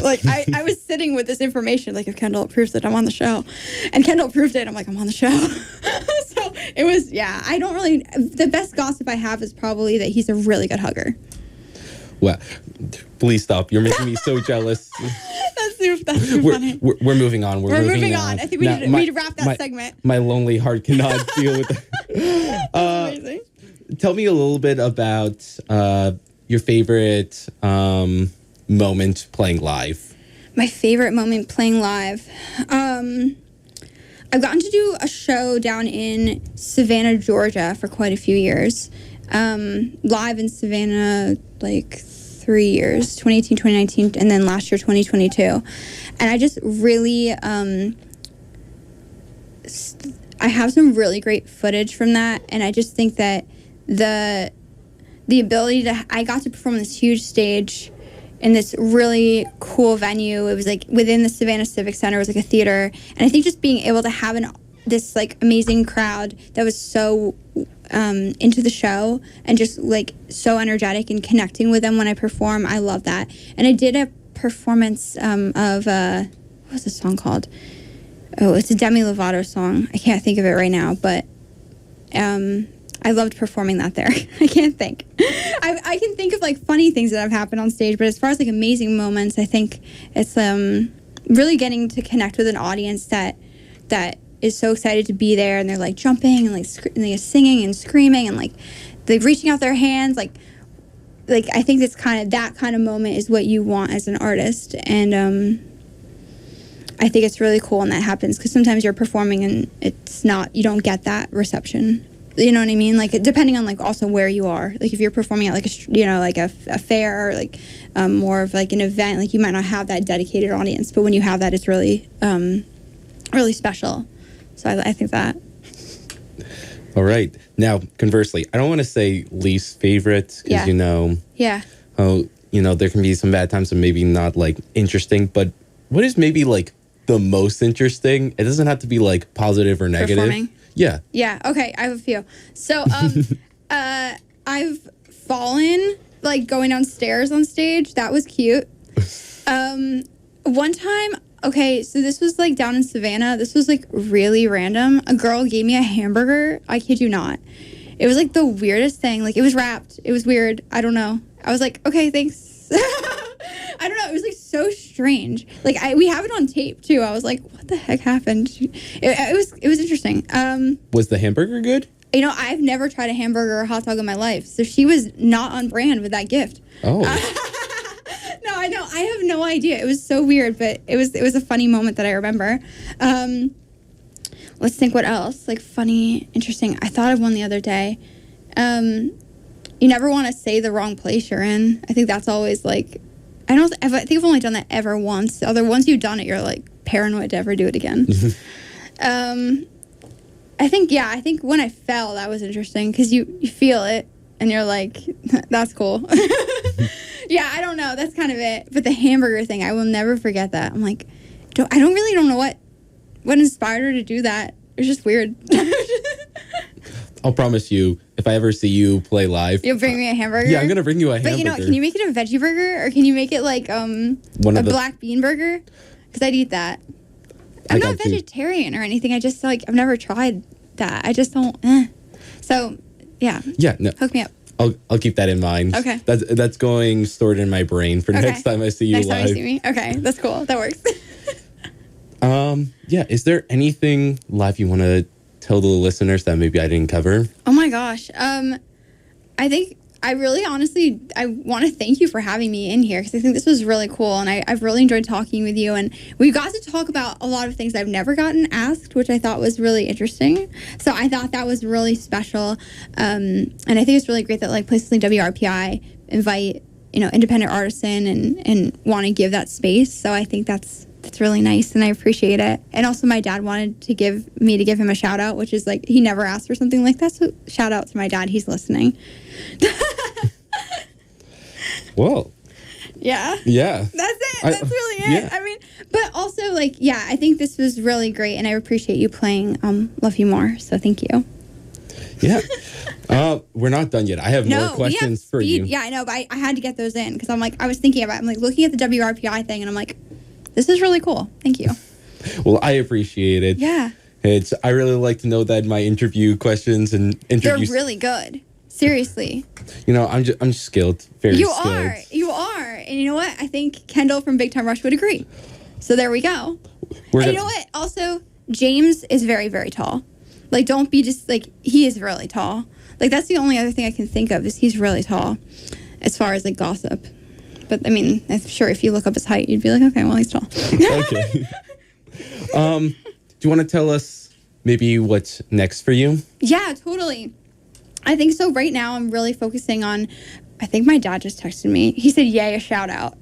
like, I was sitting with this information, like, if Kendall approves it, I'm on the show. And Kendall approved it. I'm like, I'm on the show. So it was, I don't really, the best gossip I have is probably that he's a really good hugger. Well, please stop. You're making me so jealous. That's too funny. We're moving on. We're moving on. I think we need to wrap that segment. My lonely heart cannot deal with that. That's amazing. Tell me a little bit about your favorite moment playing live. My favorite moment playing live. I've gotten to do a show down in Savannah, Georgia for quite a few years. Live in Savannah, like 3 years, 2018, 2019, and then last year, 2022. And I just really, I have some really great footage from that. And I just think that the ability I got to perform on this huge stage in this really cool venue. It was like within the Savannah Civic Center. It was like a theater. And I think just being able to have this like amazing crowd that was so into the show and just like so energetic and connecting with them when I perform. I love that. And I did a performance of what's the song called? Oh, it's a Demi Lovato song. I can't think of it right now, but I loved performing that there. I can't think. I can think of like funny things that have happened on stage, but as far as like amazing moments, I think it's really getting to connect with an audience that is so excited to be there, and they're like jumping and like singing and screaming and like they're reaching out their hands. Like I think that kind of moment is what you want as an artist, and I think it's really cool when that happens, because sometimes you're performing and you don't get that reception. You know what I mean? Like depending on like also where you are. Like if you're performing at like a fair or like more of like an event, like you might not have that dedicated audience, but when you have that, it's really really special. So I think that. All right. Now, conversely, I don't want to say least favorite because, there can be some bad times and maybe not like interesting. But what is maybe like the most interesting? It doesn't have to be like positive or negative. Performing? Yeah. Yeah. Okay. I have a few. So I've fallen like going downstairs on stage. That was cute. One time. Okay, so this was like down in Savannah. This was like really random. A girl gave me a hamburger. I kid you not. It was like the weirdest thing. Like it was wrapped. It was weird. I don't know. I was like, okay, thanks. I don't know. It was like so strange. Like we have it on tape too. I was like, what the heck happened? It was interesting. Was the hamburger good? I've never tried a hamburger or a hot dog in my life, so she was not on brand with that gift. Oh. No, I know. I have no idea. It was so weird, but it was a funny moment that I remember. Let's think what else. Like funny, interesting. I thought of one the other day. You never want to say the wrong place you're in. I think that's always like, I think I've only done that ever once. Once you've done it, you're like paranoid to ever do it again. I think when I fell, that was interesting because you feel it and you're like, that's cool. Yeah, I don't know. That's kind of it. But the hamburger thing, I will never forget that. I'm like, I don't know what inspired her to do that. It was just weird. I'll promise you, if I ever see you play live, you'll bring me a hamburger. Yeah, I'm gonna bring you a hamburger. But can you make it a veggie burger, or can you make it like a black bean burger? Because I'd eat that. I'm not vegetarian or anything. I just like I've never tried that. I just don't. So yeah. Yeah. No. Hook me up. I'll keep that in mind. Okay. That's going stored in my brain for next time I see you live. Next time you see me? Okay, that's cool. That works. Yeah. Is there anything live you want to tell the listeners that maybe I didn't cover? Oh my gosh. I think I really honestly, I want to thank you for having me in here because I think this was really cool and I've really enjoyed talking with you. And we got to talk about a lot of things I've never gotten asked, which I thought was really interesting. So I thought that was really special. And I think it's really great that like places like WRPI invite, independent artists in and want to give that space. So I think that's really nice and I appreciate it. And also my dad wanted to give him a shout out, which is like, he never asked for something like that. So shout out to my dad. He's listening. Whoa. Yeah. Yeah. That's it. That's really it. Yeah. I mean, but also like, yeah, I think this was really great and I appreciate you playing Love You More. So thank you. Yeah. We're not done yet. I have more questions for you. Yeah, I know, but I had to get those in because I was thinking about it. I'm like looking at the WRPI thing and I'm like, this is really cool. Thank you. Well, I appreciate it. Yeah. I really like to know that my interview questions and interviews. They're really good. Seriously. I'm just skilled. Very skilled. You are. And you know what? I think Kendall from Big Time Rush would agree. So there we go. And you know what? Also, James is very, very tall. Like, don't be just like, he is really tall. Like, that's the only other thing I can think of is he's really tall as far as like gossip. But I mean, I'm sure if you look up his height, you'd be like, okay, well, he's tall. Okay. Do you want to tell us maybe what's next for you? Yeah, totally. I think so. Right now, I'm really focusing on, I think my dad just texted me. He said, yay, a shout out.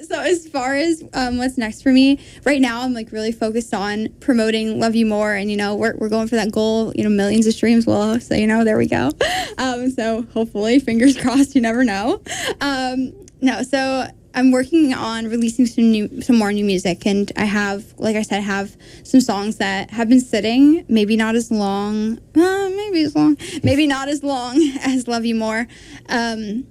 So as far as what's next for me, right now, I'm like really focused on promoting Love You More. And, we're going for that goal, millions of streams, Willow. So, there we go. So hopefully, fingers crossed, you never know. So I'm working on releasing some more new music, and I have, like I said, have some songs that have been sitting, maybe not as long, maybe not as long as Love You More, and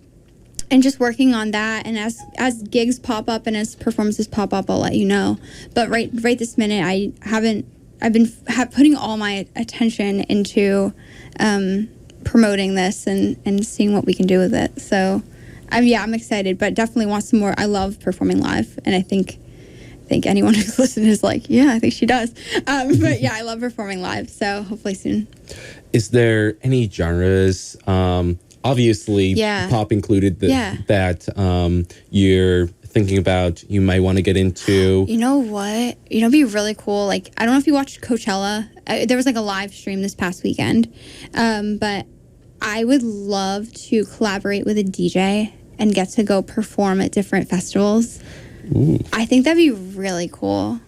just working on that. And as gigs pop up and as performances pop up, I'll let you know. But right this minute, I've been putting all my attention into promoting this and seeing what we can do with it. So. I'm excited, but definitely want some more. I love performing live, and I think anyone who's listening is like, yeah, I think she does. But yeah, I love performing live, so hopefully soon. Is there any genres, obviously pop included, that you're thinking about you might want to get into? You know what? It'd be really cool. Like, I don't know if you watched Coachella. There was like a live stream this past weekend, but I would love to collaborate with a DJ and get to go perform at different festivals. Ooh. I think that'd be really cool.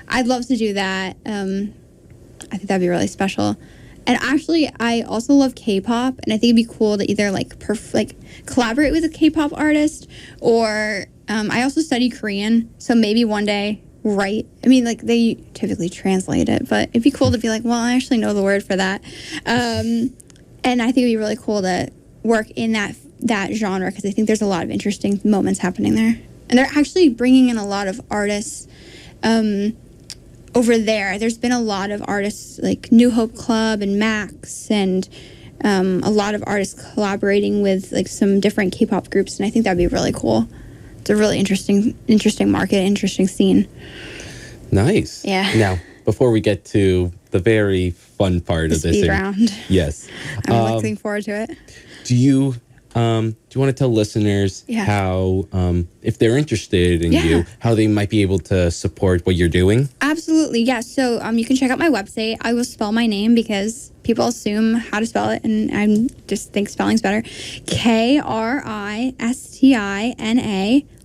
I'd love to do that. I think that'd be really special. And actually, I also love K-pop, and I think it'd be cool to either collaborate with a K-pop artist, or I also study Korean, so maybe one day they typically translate it, but it'd be cool to be like, well, I actually know the word for that. And I think it'd be really cool to work in that genre, because I think there's a lot of interesting moments happening there. And they're actually bringing in a lot of artists over there. There's been a lot of artists like New Hope Club and Max, and a lot of artists collaborating with like some different K-pop groups, and I think that'd be really cool. It's a really interesting market, interesting scene. Nice. Yeah. Now, before we get to the very fun part of this speed round. Yes. I'm looking forward to it. Do you want to tell listeners how, if they're interested in you, how they might be able to support what you're doing? Absolutely, yeah. So you can check out my website. I will spell my name because people assume how to spell it, and I just think spelling's better. Kristina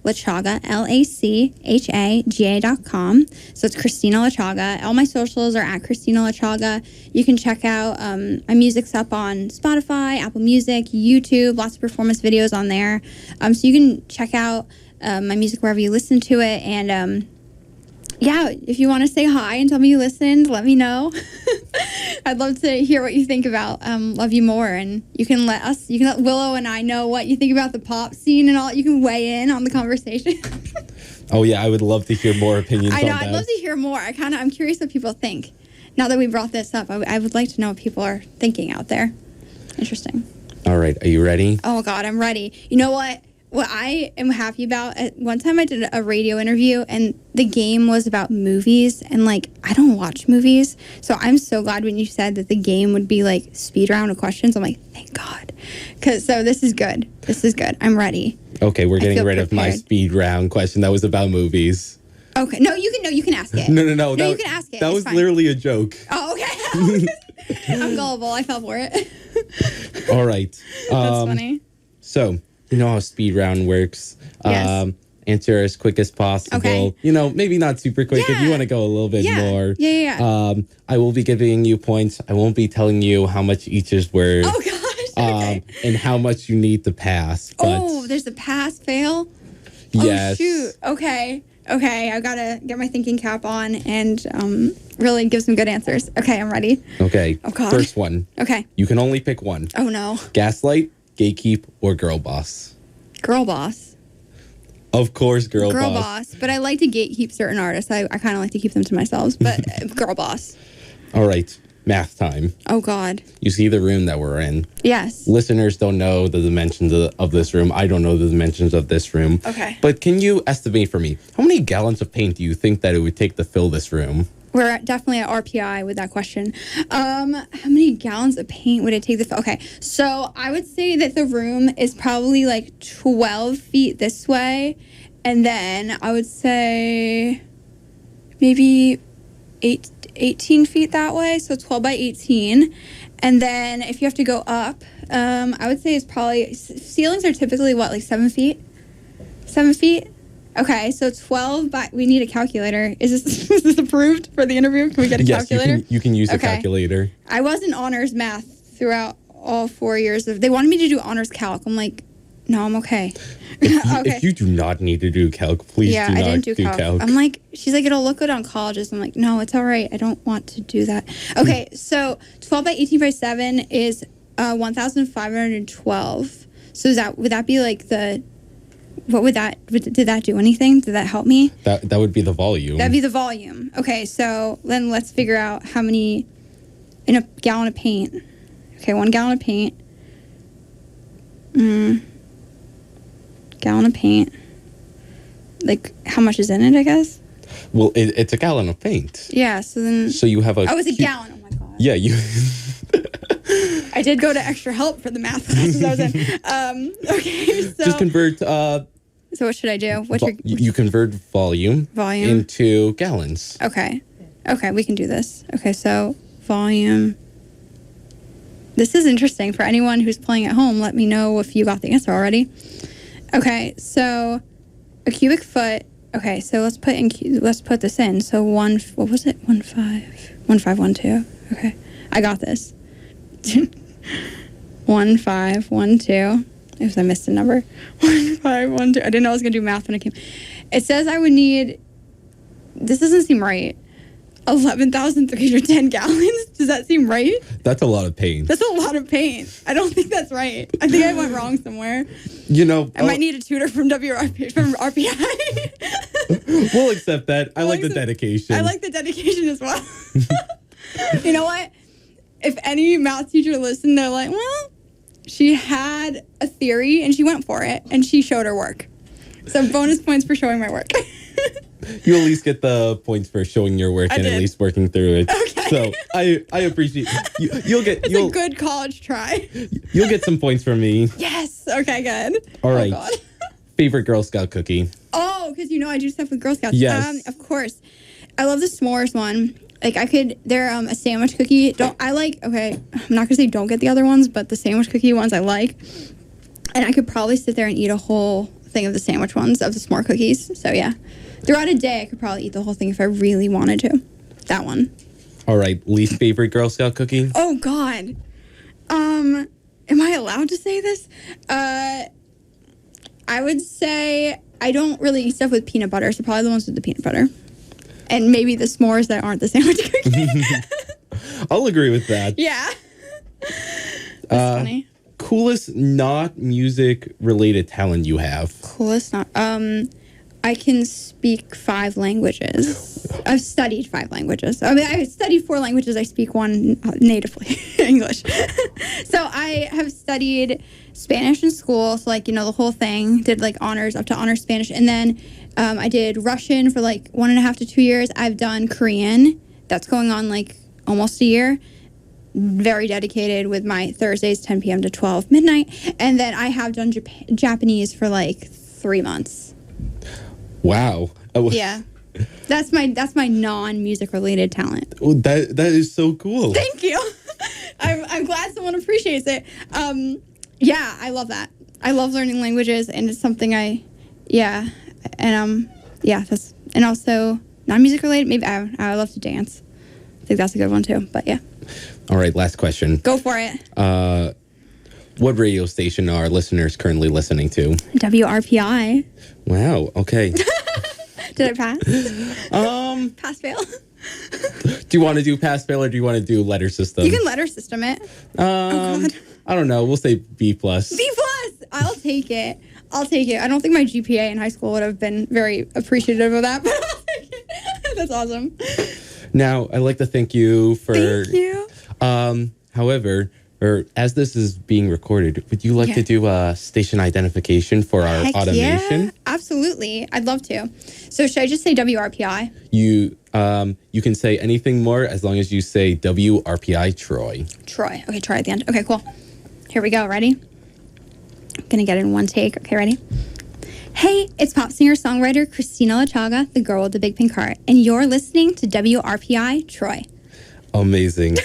Lachaga, LACHAGA.com. So it's Kristina Lachaga. All my socials are at Kristina Lachaga. You can check out my music's up on Spotify, Apple Music, YouTube, lots of performance videos on there. So you can check out my music wherever you listen to it. And if you want to say hi and tell me you listened, let me know. I'd love to hear what you think about Love You More, and you can let Willow and I know what you think about the pop scene and all. You can weigh in on the conversation. Oh yeah, I would love to hear more opinions on that. I'd love to hear more. I'm curious what people think. Now that we brought this up, I would like to know what people are thinking out there. Interesting. All right, are you ready? Oh God, I'm ready. You know what? what I am happy about, at one time I did a radio interview and the game was about movies, and like I don't watch movies, so I'm so glad when you said that the game would be like speed round of questions. I'm like, thank God, because so this is good. This is good. I'm ready. Okay, we're getting rid of my speed round question that was about movies. Okay, no, you can ask it. No, you can ask it. That was literally a joke. Oh, okay. I'm gullible. I fell for it. All right. That's funny. So, you know how speed round works. Yes. Answer as quick as possible. Okay. You know, maybe not super quick if you want to go a little bit more. Yeah. I will be giving you points. I won't be telling you how much each is worth. Oh, gosh. Okay. And how much you need to pass. But there's a pass fail? Yes. Oh, shoot. Okay. I gotta get my thinking cap on and really give some good answers. Okay, I'm ready. Okay. Oh, God. First one. Okay. You can only pick one. Oh, no. Gaslight, gatekeep, or girl boss. Girl boss. Of course, girl boss. But I like to gatekeep certain artists. I kind of like to keep them to myself. But girl boss. All right. Math time. Oh, God. You see the room that we're in. Yes. Listeners don't know the dimensions of this room. I don't know the dimensions of this room. Okay. But can you estimate for me, how many gallons of paint do you think that it would take to fill this room? We're definitely at RPI with that question. How many gallons of paint would it take to fill? Okay, so I would say that the room is probably like 12 feet this way. And then I would say maybe 18 feet that way. So 12 by 18. And then if you have to go up, I would say it's probably, ceilings are typically what, like 7 feet? 7 feet? Okay, so 12 by, we need a calculator. Is this approved for the interview? Can we get a calculator? Yes, you can use a calculator. I was in honors math throughout all 4 years they wanted me to do honors calc. I'm like, no, I'm okay. If you do not need to do calc, please do not I didn't do calc. I'm like, she's like, it'll look good on colleges. I'm like, no, it's all right. I don't want to do that. Okay, so 12 by 18 by 7 is 1,512. So would that be like the... What would that, did that do anything? Did that help me? That would be the volume. That'd be the volume. Okay, so then let's figure out how many in a gallon of paint. Okay, 1 gallon of paint. Gallon of paint. Like, how much is in it, I guess? Well, it's a gallon of paint. Yeah, so then... So you have a... Oh, it's a gallon. Oh, my God. Yeah, you... I did go to extra help for the math classes I was in. Okay, so... Just convert... So what should I do? You convert volume into gallons. Okay, we can do this. Okay, so volume. This is interesting. For anyone who's playing at home, let me know if you got the answer already. Okay, so a cubic foot. Okay, so let's put this in. So what was it? 1512. Okay, I got this. 1512. If I missed a number. 1512. I didn't know I was going to do math when it came. It says I would need, this doesn't seem right, 11,310 gallons. Does that seem right? That's a lot of paint. That's a lot of paint. I don't think that's right. I think I went wrong somewhere. You know. I might need a tutor from RPI. We'll accept that. I like the dedication. I like the dedication as well. You know what? If any math teacher listened, they're like, well, she had a theory and she went for it and she showed her work. So bonus points for showing my work. You at least get the points for showing your work and at least working through it. Okay. So I appreciate you'll get a good college try. You'll get some points from me. Yes. Okay, good. All right. God. Favorite Girl Scout cookie? Oh, because I do stuff with Girl Scouts. Yes. Of course. I love the s'mores one. Like they're a sandwich cookie. I'm not gonna say don't get the other ones, but the sandwich cookie ones I like. And I could probably sit there and eat a whole thing of the sandwich ones, of the s'more cookies. So yeah, throughout a day I could probably eat the whole thing if I really wanted to. That one. All right, least favorite Girl Scout cookie? Oh God. Am I allowed to say this? I would say I don't really eat stuff with peanut butter, so probably the ones with the peanut butter. And maybe the s'mores that aren't the sandwich cookie. I'll agree with that. Yeah. That's funny. Coolest not music related talent you have? Coolest not. I can speak 5 languages. I've studied 5 languages. I mean, I studied 4 languages. I speak one natively, English. So I have studied Spanish in school, so like, the whole thing. Did like honors up to honors Spanish, and then I did Russian for like 1.5 to 2 years. I've done Korean. That's going on like almost a year. Very dedicated with my Thursdays 10 p.m. to 12 midnight, and then I have done Japanese for like 3 months. Wow. Yeah. That's my non-music related talent. Oh, that is so cool. Thank you. I'm glad someone appreciates it. Yeah, I love that. I love learning languages, and it's something that's, and also non-music related. Maybe I love to dance. I think that's a good one too. But yeah. All right, last question. Go for it. What radio station are listeners currently listening to? WRPI. Wow. Okay. Did I pass? Pass fail. Do you want to do pass fail or do you want to do letter system? You can letter system it. Oh God. I don't know. We'll say B+. B+. I'll take it. I don't think my GPA in high school would have been very appreciative of that, but I'll take it. That's awesome. Now, I'd like to thank you for... Thank you. However, as this is being recorded, would you like to do a station identification for our automation? Yeah, absolutely. I'd love to. So should I just say WRPI? You can say anything more as long as you say WRPI Troy. Troy. Okay, Troy at the end. Okay, cool. Here we go. Ready? I'm going to get it in one take. Okay, ready? Hey, it's pop singer-songwriter Kristina Lachaga, the girl with the big pink heart, and you're listening to WRPI Troy. Amazing.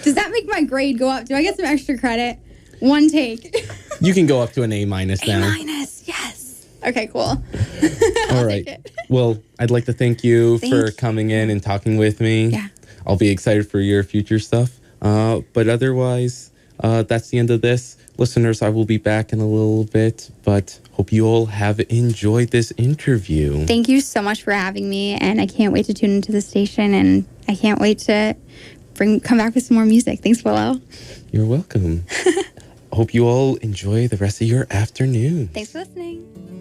Does that make my grade go up? Do I get some extra credit? One take. You can go up to an A- now. A-, yes. Okay, cool. All right. Well, I'd like to thank you for coming in and talking with me. Yeah. I'll be excited for your future stuff. But otherwise, that's the end of this. Listeners, I will be back in a little bit, but hope you all have enjoyed this interview. Thank you so much for having me, and I can't wait to tune into the station, and I can't wait to come back with some more music. Thanks, Willow. You're welcome. Hope you all enjoy the rest of your afternoon. Thanks for listening.